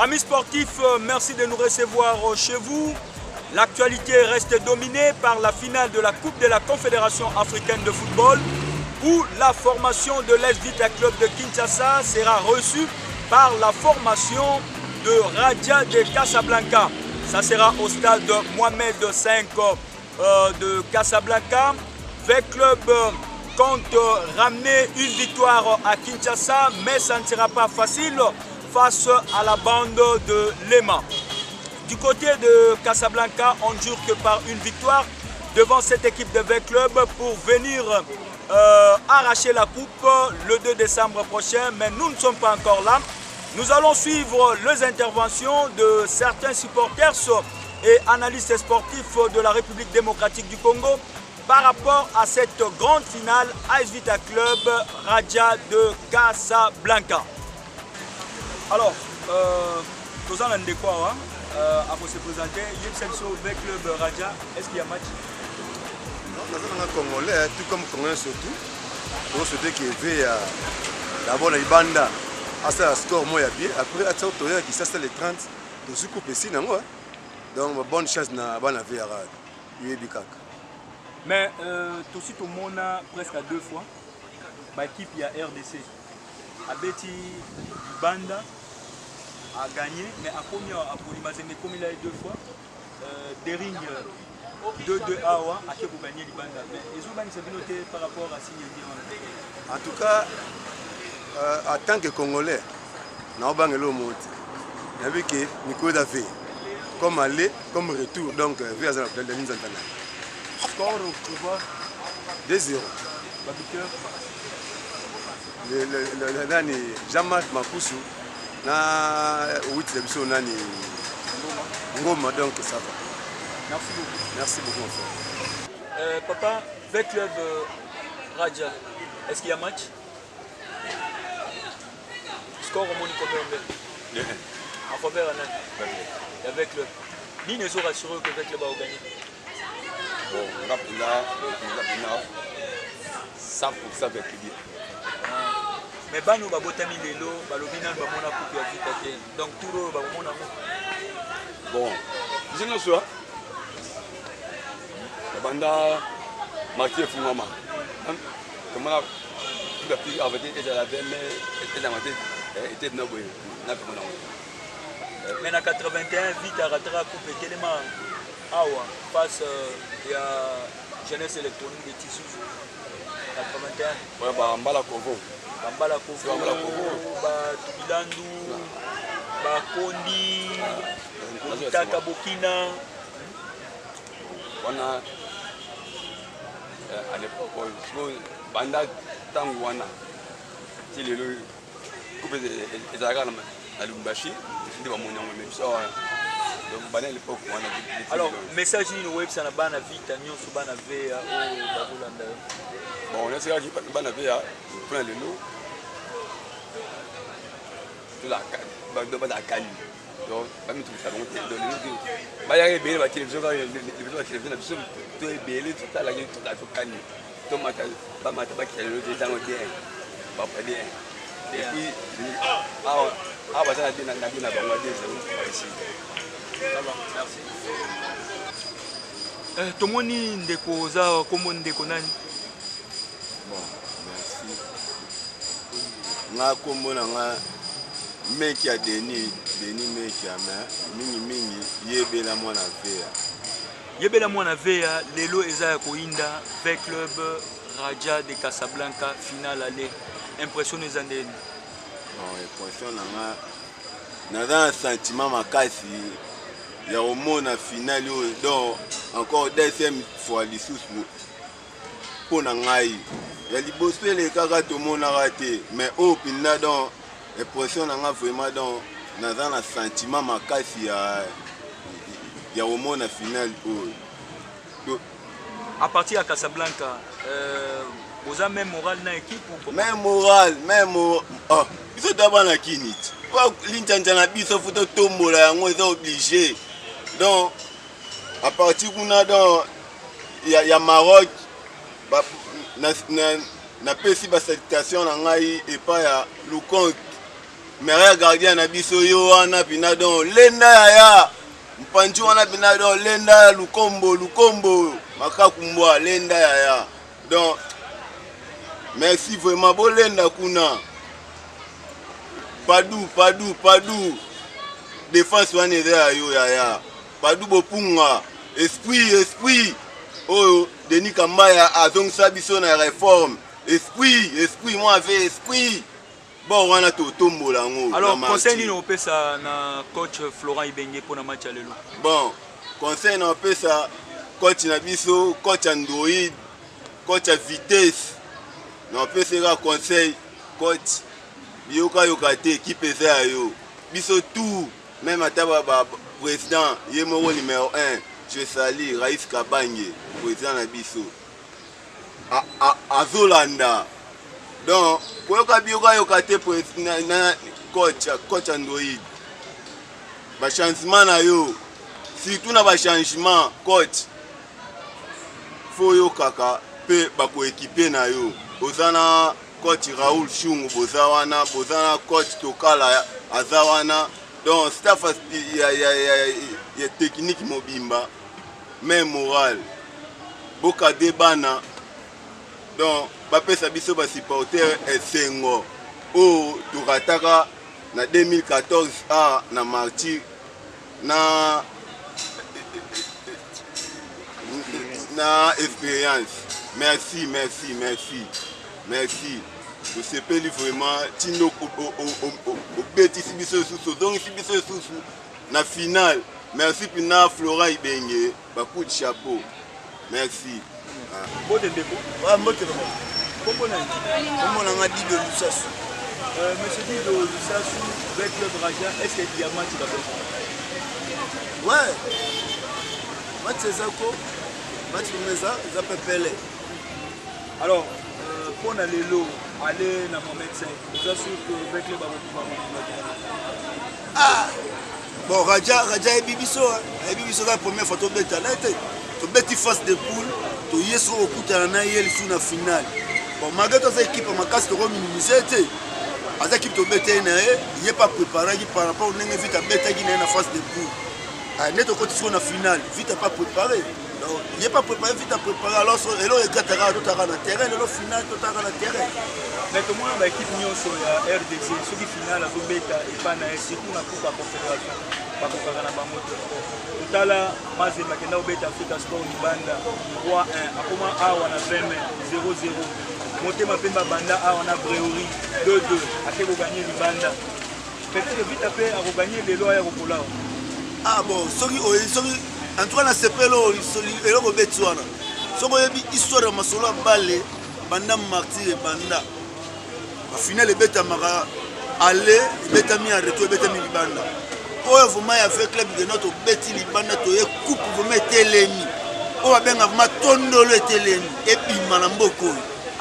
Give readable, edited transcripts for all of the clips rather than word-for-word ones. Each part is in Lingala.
Amis sportifs, merci de nous recevoir chez vous. L'actualité reste dominée par la finale de la Coupe de la Confédération africaine de football où la formation de l'AS Vita Club de Kinshasa sera reçue par la formation de Raja de Casablanca. Ça sera au stade Mohamed V de Casablanca. Vita Club compte ramener une victoire à Kinshasa, mais ça ne sera pas facile face à la bande de Lema. Du côté de Casablanca, on ne jure que par une victoire devant cette équipe de Vita Club pour venir arracher la coupe le 2 décembre prochain, mais nous ne sommes pas encore là. Nous allons suivre les interventions de certains supporters et analystes sportifs de la République démocratique du Congo par rapport à cette grande finale AS Vita Club Raja de Casablanca. Alors, tous en de quoi avant de se présenter, Yepsenso avec Club Raja, est-ce qu'il y a match? Non, nous sommes Congolais, tout comme Congolais surtout. Nous souhaitons qu'il y ait d'abord la Ibanda, à ce score moi bien. Après, à ce tournoi qui s'est le 30, nous sommes coupés ici. Donc, bonne chance na bana Vera. Mais tout de le monde a presque 2 fois. L'équipe il y a RDC. Abeti Ibanda a gagné, mais à combien comme il a eu 2 fois. Dering 2-2 Awa a gagné l'Ibanda. Mais ils ont gagné noté par rapport à Signé. En tout cas, en tant que Congolais, nous avons gagné le monde. Nous avons vu que Nico Davé, comme aller, comme retour, donc vers la ligne centrale. Score au pouvoir 2-0. Le Jean-Marc Makousou na 8 émissions nani Ngoma, donc ça va. Merci beaucoup. Merci beaucoup mon frère. Papa, avec Club Raja, est-ce qu'il y a match? Score au monde combien? En faveur à Nan. Avec Club. Ni ne sont rassurés que avec Club va gagner. Bon, on a 100% avec lui. Mais bano ba botami lelo balobina ba mona coupe ya Vita te. Donc tout ba mona mo. Bon, je ne sais pas. La banda marqué Fumama. Comment la tout la plus avec était la veille mais était dans ma tête était non bon. Mais na 81 Vita ratera coupe tellement awa face il y a jeunesse électronique de Tissu 81. Ouais bah Mbala Kovo. Bambala Kovo, Tubilandu, Kondi, Taka Bokina. Wana à l'époque, Banda Tangwana, c'est le couple des Arabes à Lumbashi, c'était mon nom même ça. Donc Banda à l'époque, alors, message sur le web, ça n'a pas de vie, t'as mis sur Bana V au Bagolanda. Bon, on a essayé de Bana V à prendre le lot. Tout la canne. Donc, pas me trouver ça donc il y a des belles télévision tout est belle tout à la gueule tout à tout canne. Donc pas ma tabac qui est le temps bien. Pas bien. Et puis bah ça a été dans la Bangladesh ici. Ça va, merci. Tomoni ndeko za komo ndeko nani? Bon, merci. Nga kombo na nga meki ya Denis meki ya mingi yebela mwana Vea. Yebela mwana Vea lelo eza ya koinda Vita Club Raja de Casablanca finale aller. Impression eza ndeni? Bon, impression na nga naza na sentiment makasi ya omona finale oyo donc encore deuxième fois lisusu mpo na ngai ya liboso elekaka tomonaka te mais oyo mpenza donc impression na nga vraiment donc naza na sentiment makasi ya omona finale oyo. À partir à Casablanca, vous avez même moral dans l'équipe ou même moral, oh, ils sont d'abord na kinit. L'intention na biso faut tombola yango est obligé. Donc à partir kuna donc il y a Maroc na pesi ba salutation na ngai et pas ya Lukonk meilleur gardien na biso yo wana pina don lenda ya mpanju wana pina don lenda lukombo makakumbwa lenda ya donc merci vraiment bolenda kuna Padou défense wana eza yo ya Padou bopunga esprit oh Denis Kambaya azongisa biso na réforme esprit moi avec esprit bon wana totombola ngo. Alors conseil nini opesa na coach Florent Ibenge pour na match à lelo? Bon conseil na opesa coach na biso coach Android coach à vitesse na opesa conseil coach yoka te équipe eza yo biso tout même ataba ba président yemoko numéro 1 je sali Raïs Kabange président na biso azolanda donc koyoka yoka te na coach Android ba changement na yo surtout na ba changement coach faut yo kaka pe ba ko équiper na yo ozana coach Raoul Chungu bozawana coach Tokala azawana donc staff ya technique mobimba même moral boka debana donc bapesa biso ba supporter esengo o tukataka na 2014 na martyr na expérience. Merci. Je sais pas vraiment Tino au petit biso sous donc si biso sous na finale. Merci pina Florent Ibenge, beaucoup de chapeau. Merci. Bon de dépôt. Comment on a dit de Lussasu. Monsieur dit de Lussasu avec le Raja, est-ce qu'il y a match d'abord? Ouais. Match c'est quoi? Match de Mesa, ça peut peler. Alors, pour aller dans mon médecin, vous assure que avec le ballon, bon, Raja et Bibiso, la première fois, tu bêtis face de poule, tu y es sur le coup de la finale. Bon, malgré toute cette équipe, ma casse de minimiser, cette équipe de bêtis, il n'est pas préparé par rapport au vite à bêtis qui est en face de poule. Net au côté sur la finale, vite à pas préparé. Il n'est pas préparé, vite à préparer. Alors, il y a un terrain, le final, tout à la terrain. Mais comment l'équipe Nyonso ya RDC, ceux qui finale à Zobeta et pas surtout la Coupe de la Confédération, pas pour faire la bamoto. Tout à l'heure, Mazé Makenda Obeta Africa Sport Libanda 3-1. À comment on a 20 0-0. Monté Mapemba Banda, on a Bréori 2-2. À qui vous gagnez Libanda. Peut-être vite après à regagner les lois à Ropola. Ah bon, sorry. En tout cas, dans ce pays-là, il y a des gens qui ont une histoire de Masolo Balé, Banda Martyr et Banda. Au final, les bêtes à aller, les bêtes à mis en retour, les bêtes à mis Libanda. Quand vous avez fait club de notre bêtes Libanda, tu as coupé, vous mettez l'ennemi. On va bien avoir tondo le l'ennemi. Et puis, Manamboko,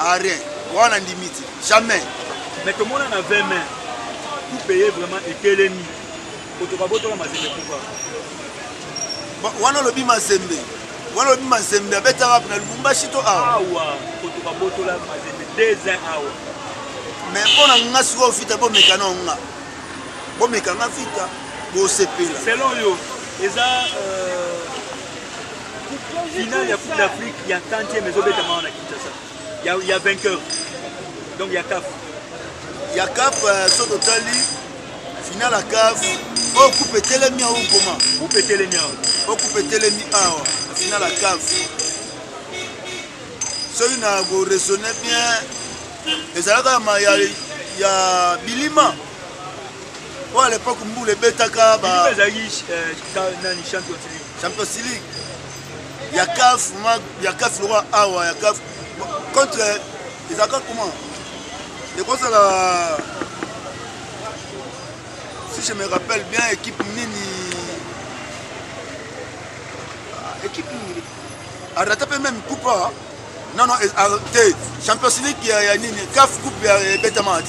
à rien. On a limite. Jamais. Mais tout le monde a 20 mains. Pour payer vraiment et l'ennemi. Autobaboto, on a dit pourquoi. Wana lobi Mazembe abetaka na Lubumbashi to awa kotoka la Mazembe 2 ans awa mais pona nga siko fita bo mekana nga bo mekana fita bo sepela selon yo eza finale ya Coupe d'Afrique il y a 30e mais obeta na Kinshasa il y a vainqueur donc il y a CAF so totali finale à CAF o coupe telemi au comment coupe telemi o coupe telemi awa finale à CAF celui na go raisonner bien ezalaka ya bilima o à l'époque mbule betaka ba nani Champions League ya CAF le roi awa ya CAF contre ezalaka comment de quoi ça la si je me rappelle bien, équipe Nini. A rattrapé même coupe. Non, Champions League, il y a Nini. CAF coupe, il y a Betama.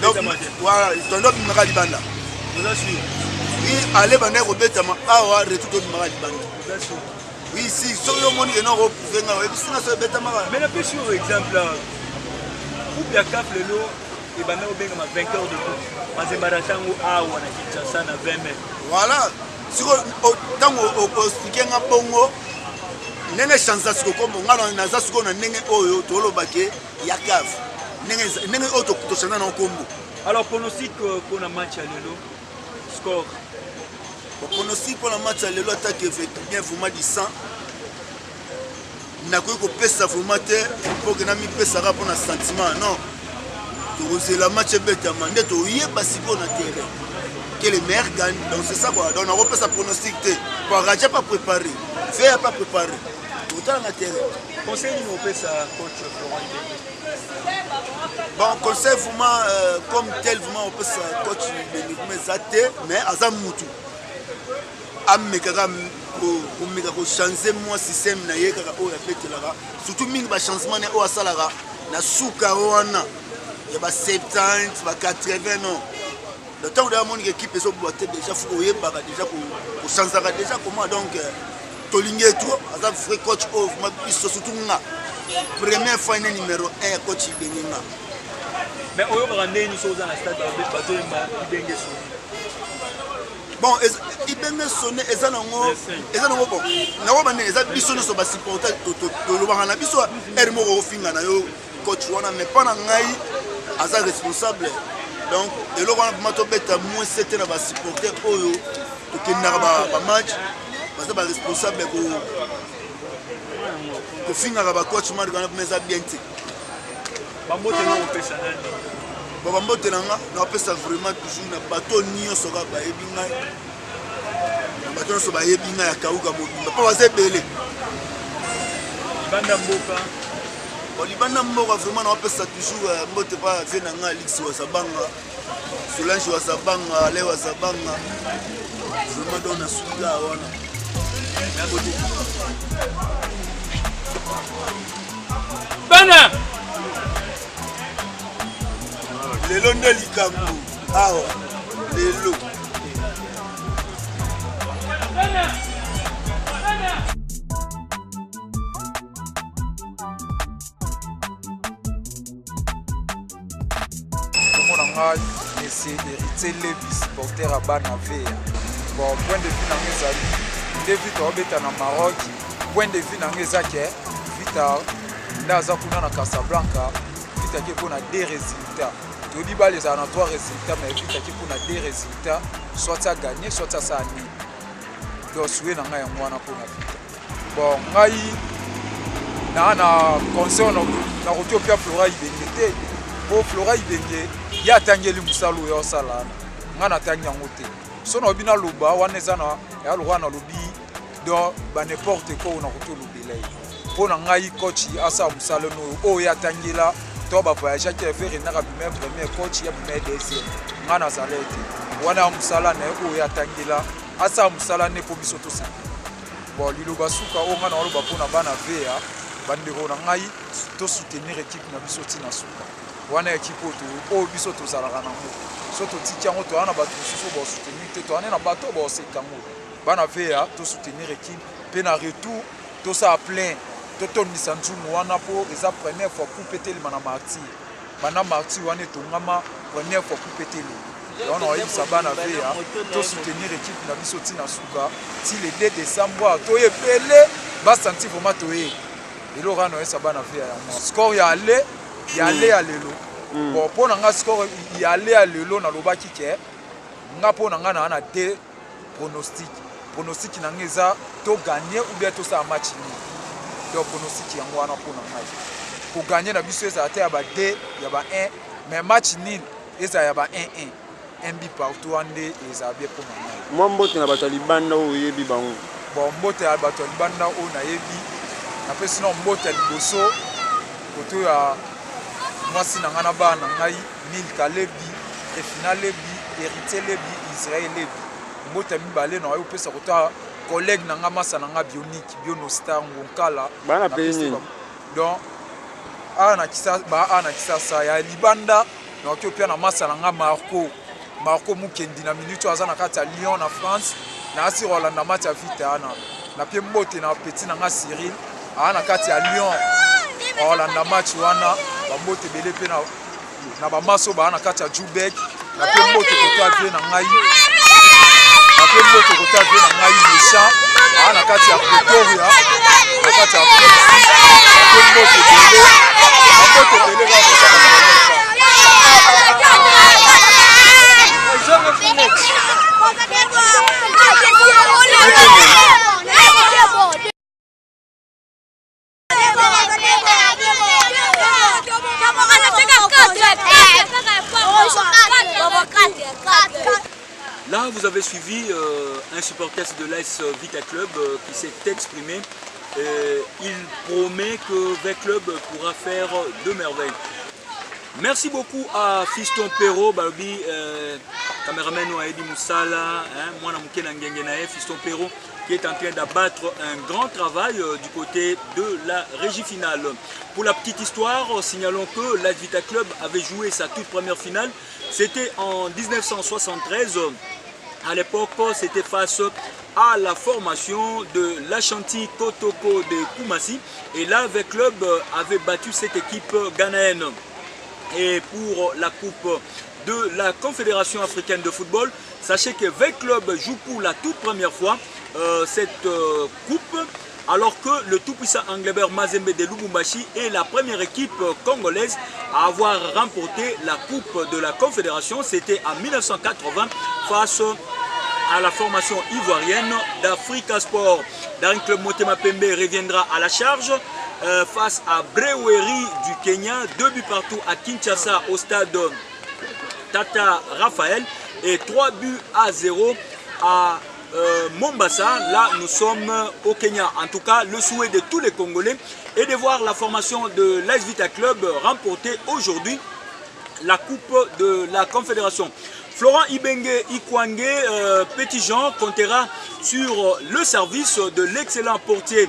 Donc, voilà, il y a un Mara Libanda. Vous assurez. Oui, allez, Banda, Betama. Ah, retour de Mara Libanda. Vous assurez. Oui, si, sur le monde, il y a un repoussé. Mais la question, exemple, coupe, il y a CAF, le lot. et ben même bien comme vainqueur de coupe Mazemba Tango a ou na Kinshasa na 20 mai voilà siko tango expliquer nga bongo nenge chance siko kombo ngana naza siko na nenge oyo tolobake ya cave nenge oyo to chana na kombo. Alors pronostic pour le match à Lelo score pronostic pour le match à Lelo attaque bien vraiment du 100 na ko pesa vraiment te pour que na mi pesa ra pour na sentiment non to c'est la match bête mandé to yeba siko na terrain que les meilleurs gagnent donc c'est ça quoi donc on va sa pronostic te pour Raja pas préparé faire pas préparé tout dans la terrain conseil nous pesa coach Florent bon conseil vraiment comme tel vraiment on peut sa coach mais azam mutu amekaka ko changer moi système na ye kaka o ya petelaka surtout mingi ba changement na o asalaka na suka wana ya ba 70 ba 80 non le temps de mon équipe so boiter déjà faut yebaka déjà ko changer déjà comment donc to ligne tout azam free coach of ma biso surtout nga première fois numéro 1 coach Beninga mais oyo randé ni so dans la stade de bateau mba ibengeso bon ibenge sonné ezanango bon nawo bane eza biso no so ba supporter to lobanga na biso ermo ko finga na yo coach wana mais pas na ngai aza responsable donc eloko wana mato beta moins c'était na ba supporter oyo to kinaka ba match parce que ba responsable ko finga ba coach mari kana meza bien te bambote no pesa nani bambote nanga na pesa vraiment toujours na bateau nyonso ka ba ebinga bateau nyonso ba ebinga ya kauka mobimba pa bazebele banda mboka libanda mboka vraiment na pesa toujours mbote pa vie na nga Alix wa Sabanga Solange wa Sabanga Ale wa Sabanga vraiment dans na suka wana bana lelo nde likambo awa lelo komonanga Messi héritier Levi supporter à Banavea bon point de vue nanga ezali David obeta na Maroc point de vue nanga ezake vita nde aza kuna na Casablanca vita ke mpona 2 résultats todi bale ezala na 3 résultats mais vita ke mpona 2 résultats soit a gagné soit a sa nini donc souye na ngai yango wana mpona vita bon ngai na conseil na koki opia Flora Ibenge te po Flora Ibenge ye atangeli mosala oyo osala ngai natangi yango te so na obi naloba wana eza na ya lokwa na lobi donc banimporte ko na koki olobela ye mpo na ngai coach asala mosala oyo atangela to bavoyage ake efere naka bimere premier coach ya bimere deuxième ngai nazala ete wana ya mosala na ye oyo atangela asala mosala ne mpo biso tosala bon liloba suka oyo ngai na oloba mpona bana vea bandeko na ngai tosoutenir équipe na biso ntina suka wana équipe oyo biso tozalaka nango so totiki yango toya na bato mosusu bosoutenir te toyane na bato boseka yango bana vea tosoutenir équipe mpe na retour tosala plein totondisa nzumu wana mpo eza première fois coupe etelema na martyr bana martyr wana etongama première fois coupe etelema wana oyebisa bana vea tosoutenir équipe na biso ntina suka ti le 2 décembre toyebele basanti vraimen toye eloko wana oyebisa bana vea yango score ya ale ya lelo bon mpo na nga score ya ale ya lelo nalobaki ke nga mpo na nga na wana 2 pronostic na nga eza to gagner ou bien tosala match nini donc pronostic yango wana mpona ngai koganye na biso ezala te ya ba 2 ya ba 1 mais match nil ezala ya ba 1-1 un but partout wana nde ezala bien mpona ngai mwa mbote na bato ya libanda oyo oyebi bango bon mbote ya bato ya libanda oyo nayebi napesi na mbote ya liboso koto ya mwasi na ngai na bana na ngai Milka Lebi Efina Lebi Héritier Lebi Israël Lebi mbote ya mibale na oyo opesa koto collègue nanga masa nanga bionique bionostar ngonkala bana pe nini donc ana kisasa ya libanda na okopia na masa nanga Marco Mukendi na minute aza na kati ya Lyon na France na asi Rolanda match ya vita ana na pie mbote na petit nanga Cyril ana kati ya Lyon Rolanda match wana ba mbote belé pe na na bamaso baa na kati ya Jubek na pe mbote koto avie na ngai na pe mbote koto avie na ngai Mesha na kati ya Pretoria na kati ya France na pe mbote bele Là, vous avez suivi un supporter de l'AS Vita Club qui s'est exprimé. Il promet que Vita Club pourra faire de merveilles. Merci beaucoup à Fiston Perro, Balobi, caméraman Waedi Moussala, Mwana Mouken Ngengenae, Fiston Perro, qui est en train d'abattre un grand travail du côté de la régie finale. Pour la petite histoire, signalons que l'AS Vita Club avait joué sa toute première finale. C'était en 1973. À l'époque, c'était face à la formation de l'Ashanti Kotoko de Koumassi. Et là, Vita Club avait battu cette équipe ghanéenne. Et pour la coupe de la Confédération africaine de football, sachez que Vita Club joue pour la toute première fois cette coupe, alors que le tout-puissant Englebert Mazembe de Lubumbashi est la première équipe congolaise à avoir remporté la coupe de la Confédération. C'était en 1980 face à la formation ivoirienne d'Africa Sport. Daring Club Motema Pembe reviendra à la charge face à Breweri du Kenya, 2 buts partout à Kinshasa au stade Tata Raphaël et 3-0 à Mombasa. Là nous sommes au Kenya. En tout cas, le souhait de tous les Congolais est de voir la formation de l'AS Vita Club remporter aujourd'hui la coupe de la Confédération. Florent Ibenge Ikwange, Petit Jean, comptera sur le service de l'excellent portier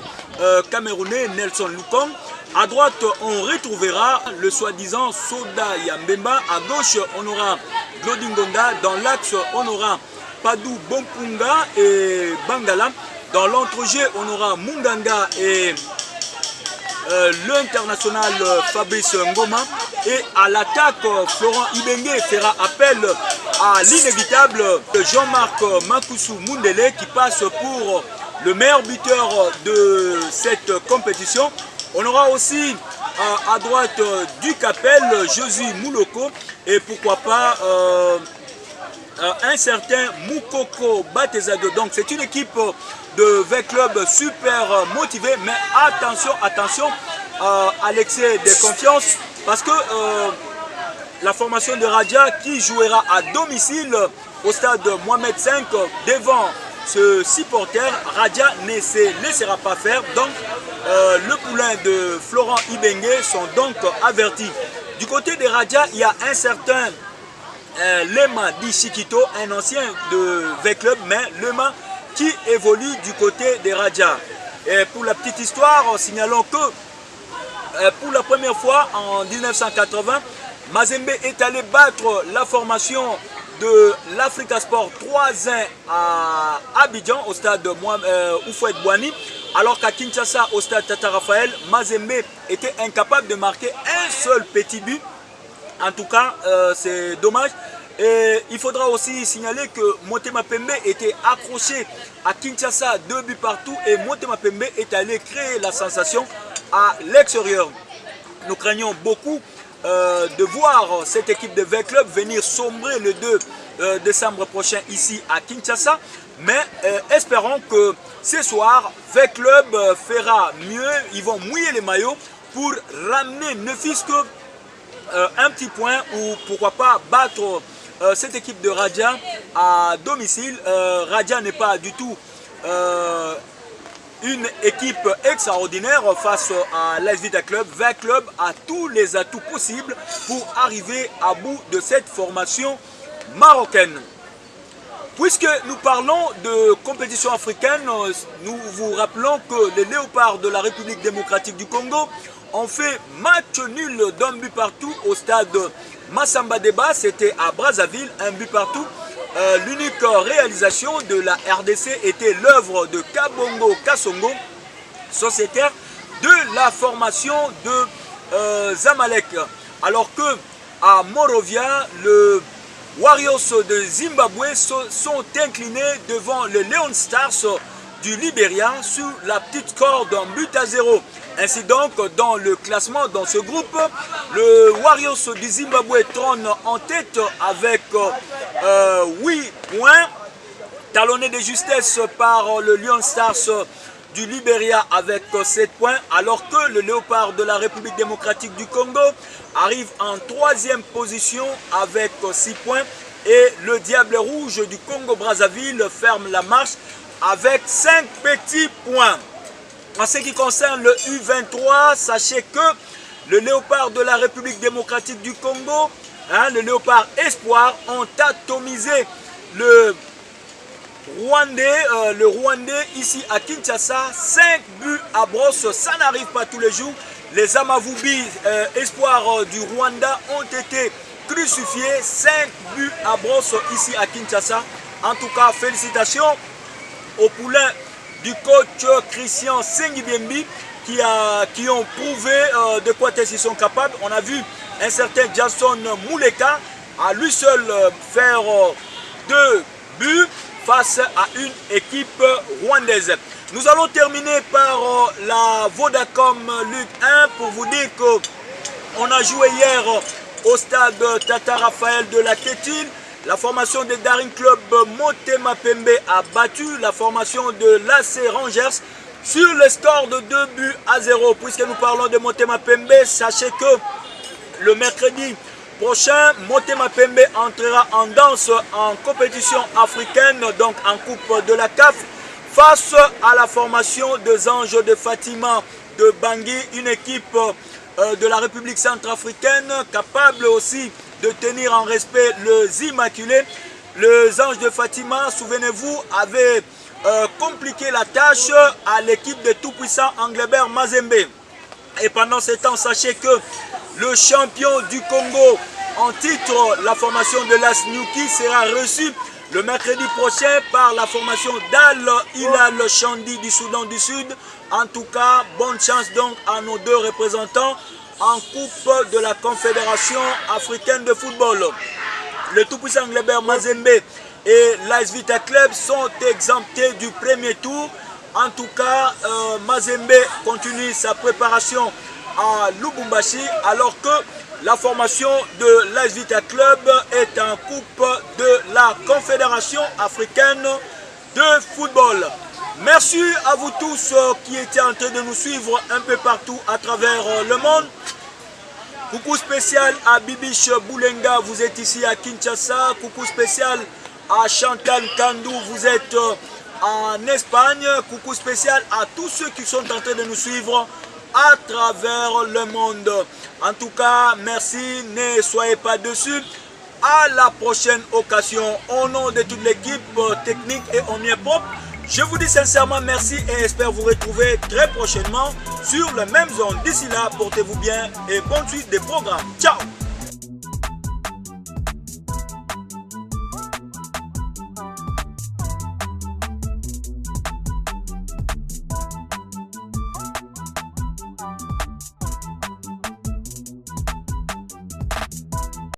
camerounais Nelson Lukong. À droite, on retrouvera le soi-disant Soda Yambemba. À gauche, on aura Glodingonda. Dans l'axe, on aura Padou Bompunga et Bangala. Dans l'entrejeu, on aura Munganga et l'international Fabrice Ngoma. Et à l'attaque, Florent Ibenge fera appel à l'inévitable Jean-Marc Makousou Mundele qui passe pour le meilleur buteur de cette compétition. On aura aussi à droite du Capel, Josué Mouloko et pourquoi pas un certain Moukoko Batezado. Donc c'est une équipe de Vita Club super motivée, mais attention à l'excès de confiance parce que la formation de Raja qui jouera à domicile au stade Mohamed V devant ce supporter, Raja ne se laissera pas faire. Donc le poulain de Florent Ibenge sont donc avertis. Du côté de Raja, il y a un certain Lema Di Chiquito, un ancien de Vita Club, mais Lema qui évolue du côté de Raja. Et pour la petite histoire, signalons que pour la première fois en 1980, Mazembe est allé battre la formation de l'Africa Sport 3-1 à Abidjan au stade Oufouet Bouani, alors qu'à Kinshasa au stade Tata Raphaël, Mazembe était incapable de marquer un seul petit but. En tout cas, c'est dommage. Et il faudra aussi signaler que Motema Pembe était accroché à Kinshasa 2 buts partout et Motema Pembe est allé créer la sensation à l'extérieur. Nous craignons beaucoup de voir cette équipe de Vita Club venir sombrer le 2 décembre prochain ici à Kinshasa. Mais espérons que ce soir, Vita Club fera mieux. Ils vont mouiller les maillots pour ramener ne fût-ce que un petit point ou pourquoi pas battre cette équipe de Raja à domicile. Raja n'est pas du tout une équipe extraordinaire face à l'AS Vita Club. Vita Club a tous les atouts possibles pour arriver à bout de cette formation marocaine. Puisque nous parlons de compétition africaine, nous vous rappelons que les Léopards de la République démocratique du Congo ont fait match nul d'un but partout au stade Massamba Deba, c'était à Brazzaville, un but partout. L'unique réalisation de la RDC était l'œuvre de Kabongo Kasongo, sociétaire de la formation de Zamalek. Alors que à Monrovia, le Warriors de Zimbabwe sont inclinés devant le Leon Stars du Libéria sur la petite score d'un but à 0. Ainsi donc, dans le classement, dans ce groupe, le Warriors du Zimbabwe trône en tête avec 8 points, talonné de justesse par le Leon Stars du Libéria avec 7 points, alors que le Léopard de la République démocratique du Congo arrive en 3e position avec 6 points et le Diable Rouge du Congo-Brazzaville ferme la marche avec 5 petits points. En ce qui concerne le U23, sachez que le Léopard de la République démocratique du Congo, le Léopard Espoir, ont atomisé le Rwandais ici à Kinshasa, 5 buts à brosse, ça n'arrive pas tous les jours. Les Amavubi Espoirs du Rwanda ont été crucifiés, 5 buts à brosse ici à Kinshasa. En tout cas, félicitations aux poulains du coach Christian Sengibiembi qui ont prouvé de quoi ils sont capables. On a vu un certain Jason Mouleka à lui seul faire 2 buts face à une équipe rwandaise. Nous allons terminer par la Vodacom Ligue 1 pour vous dire qu'on a joué hier au stade Tata Raphaël de la Tétine. La formation de Daring Club Motema Pembe a battu la formation de l'AC Rangers sur le score de 2 buts à 0. Puisque nous parlons de Motema Pembe, sachez que le mercredi prochain, Motema Pembe entrera en danse en compétition africaine, donc en Coupe de la CAF, face à la formation des Anges de Fatima de Bangui, une équipe de la République centrafricaine capable aussi de tenir en respect les Immaculés. Les Anges de Fatima, souvenez-vous, avaient compliqué la tâche à l'équipe de tout-puissant Anglebert Mazembe. Et pendant ce temps, sachez que le champion du Congo en titre, la formation de l'AS Nyuki, sera reçu le mercredi prochain par la formation d'Al Hilal Chandi du Soudan du Sud. En tout cas, bonne chance donc à nos 2 représentants en Coupe de la Confédération africaine de football. Le tout-puissant Anglebert Mazembe et l'AS Vita Club sont exemptés du premier tour. En tout cas, Mazembe continue sa préparation à Lubumbashi, alors que la formation de l'AS Vita Club est en Coupe de la Confédération africaine de football. Merci à vous tous qui étiez en train de nous suivre un peu partout à travers le monde. Coucou spécial à Bibiche Boulenga, vous êtes ici à Kinshasa. Coucou spécial à Chantal Kandou, vous êtes en Espagne. Coucou spécial à tous ceux qui sont en train de nous suivre à travers le monde. En tout cas, merci, ne soyez pas dessus. À la prochaine occasion, au nom de toute l'équipe technique et on y est propre, je vous dis sincèrement merci et espère vous retrouver très prochainement sur le même zone. D'ici là, portez-vous bien et bonne suite des programmes. Ciao!